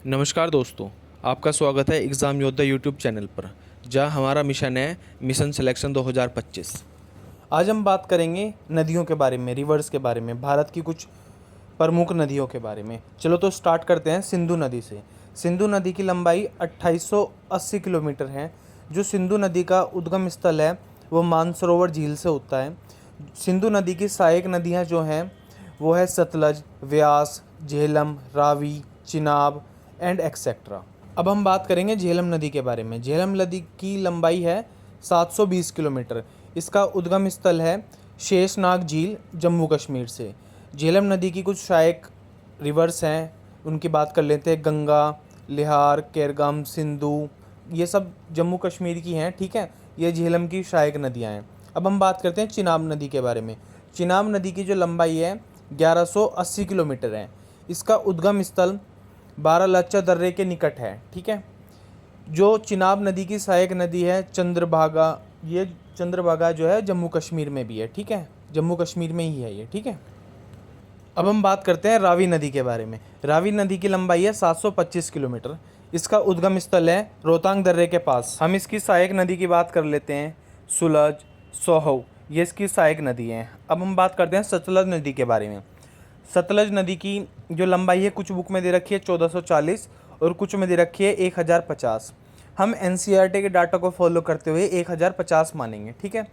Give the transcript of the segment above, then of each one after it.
नमस्कार दोस्तों, आपका स्वागत है एग्ज़ाम योद्धा यूट्यूब चैनल पर, जहां हमारा मिशन है मिशन सिलेक्शन 2025। आज हम बात करेंगे नदियों के बारे में, रिवर्स के बारे में, भारत की कुछ प्रमुख नदियों के बारे में। चलो तो स्टार्ट करते हैं सिंधु नदी से। सिंधु नदी की लंबाई 2880 किलोमीटर है। जो सिंधु नदी का उद्गम स्थल है वो मानसरोवर झील से होता है। सिंधु नदी की सहायक नदियाँ जो हैं वो है सतलज, व्यास, झेलम, रावी, चिनाब एंड एक्सेट्रा। अब हम बात करेंगे झेलम नदी के बारे में। झेलम नदी की लंबाई है 720 किलोमीटर। इसका उद्गम स्थल है शेषनाग झील, जम्मू कश्मीर से। झेलम नदी की कुछ सहायक रिवर्स हैं, उनकी बात कर लेते हैं। गंगा, लिहार, केरगम, सिंधु, ये सब जम्मू कश्मीर की हैं, ठीक है। ये झेलम की सहायक नदियाँ हैं। अब हम बात करते हैं चिनाब नदी के बारे में। चिनाब नदी की जो लंबाई है 1180 किलोमीटर है। इसका उद्गम स्थल बारालाचा दर्रे के निकट है, ठीक है। जो चिनाब नदी की सहायक नदी है चंद्रभागा, ये चंद्रभागा जो है जम्मू कश्मीर में भी है, ठीक है। जम्मू कश्मीर में ही है ये, ठीक है। अब हम बात करते हैं रावी नदी के बारे में। रावी नदी की लंबाई है 725 किलोमीटर। इसका उद्गम स्थल है रोहतांग दर्रे के पास। हम इसकी सहायक नदी की बात कर लेते हैं, सुलज, सोहव, ये इसकी सहायक नदी हैं। अब हम बात करते हैं सतलज नदी के बारे में। सतलज नदी की जो लंबाई है कुछ बुक में दे रखी है 1440 और कुछ में दे रखी है 1050। हम एनसीईआरटी के डाटा को फॉलो करते हुए 1050 मानेंगे, ठीक है।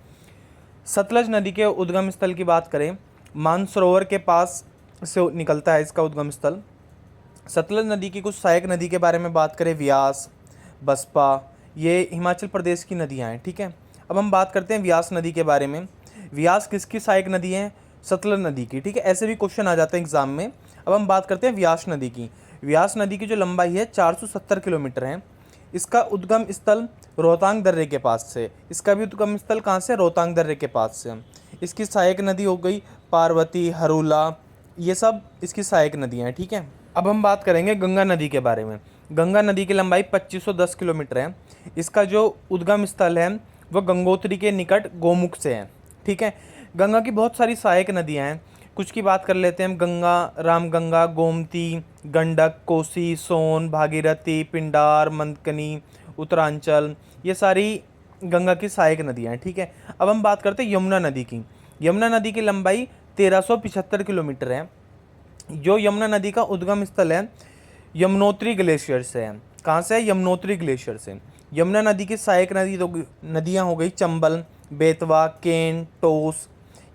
सतलज नदी के उद्गम स्थल की बात करें, मानसरोवर के पास से निकलता है इसका उद्गम स्थल। सतलज नदी की कुछ सहायक नदी के बारे में बात करें, व्यास, बसपा, ये हिमाचल प्रदेश की नदियाँ हैं, ठीक है। अब हम बात करते हैं व्यास नदी के बारे में। व्यास किसकी सहायक नदी है? सतलज नदी की, ठीक है। ऐसे भी क्वेश्चन आ जाते हैं एग्जाम में। अब हम बात करते हैं व्यास नदी की। व्यास नदी की जो लंबाई है 470 किलोमीटर है। इसका उद्गम स्थल रोहतांग दर्रे के पास से। इसका भी उद्गम स्थल कहाँ से? रोहतांग दर्रे के पास से। इसकी सहायक नदी हो गई पार्वती, हरूला, ये सब इसकी सहायक नदियाँ हैं, ठीक है। अब हम बात करेंगे गंगा नदी के बारे में। गंगा नदी की लंबाई 2510 किलोमीटर है। इसका जो उद्गम स्थल है वह गंगोत्री के निकट गोमुख से है, ठीक है। गंगा की बहुत सारी सहायक नदियाँ हैं, कुछ की बात कर लेते हैं हम। गंगा, रामगंगा, गोमती, गंडक, कोसी, सोन, भागीरथी, पिंडार, मंदकनी, उत्तरांचल, ये सारी गंगा की सहायक नदियाँ हैं, ठीक है। अब हम बात करते हैं यमुना नदी की। यमुना नदी की लंबाई 1375 किलोमीटर है। जो यमुना नदी का उद्गम स्थल है यमुनोत्री ग्लेशियर से है। कहाँ से है? यमुनोत्री ग्लेशियर से। यमुना नदी की सहायक नदियाँ हो गई चंबल, बेतवा, केन, टोस,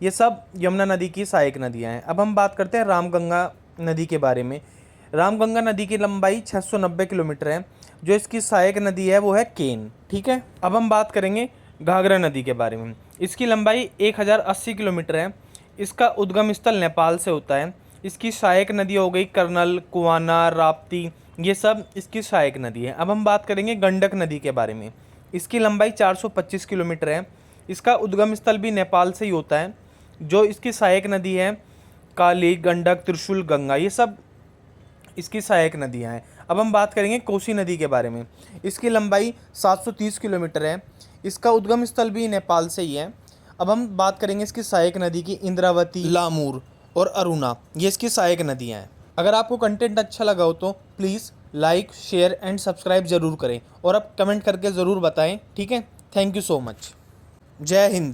ये सब यमुना नदी की सहायक नदियाँ हैं। अब हम बात करते हैं रामगंगा नदी के बारे में। रामगंगा नदी की लंबाई 690 किलोमीटर है। जो इसकी सहायक नदी है वो है केन, ठीक है। अब हम बात करेंगे घाघरा नदी के बारे में। इसकी लंबाई 1080 किलोमीटर है। इसका उद्गम स्थल नेपाल से होता है। इसकी सहायक नदी हो गई कर्नल, कुआना, राप्ती, ये सब इसकी सहायक नदी है। अब हम बात करेंगे गंडक नदी के बारे में। इसकी लंबाई 425 किलोमीटर है। इसका उद्गम स्थल भी नेपाल से ही होता है। जो इसकी सहायक नदी है काली, गंडक, त्रिशूल, गंगा, ये सब इसकी सहायक नदियाँ हैं। अब हम बात करेंगे कोसी नदी के बारे में। इसकी लंबाई 730 किलोमीटर है। इसका उद्गम स्थल भी नेपाल से ही है। अब हम बात करेंगे इसकी सहायक नदी की, इंद्रावती, लामूर और अरुणा, ये इसकी सहायक नदियाँ हैं। अगर आपको कंटेंट अच्छा लगा हो तो please like, share and subscribe ज़रूर करें और आप कमेंट करके ज़रूर बताएं, ठीक है। Thank you so much. जय हिंद।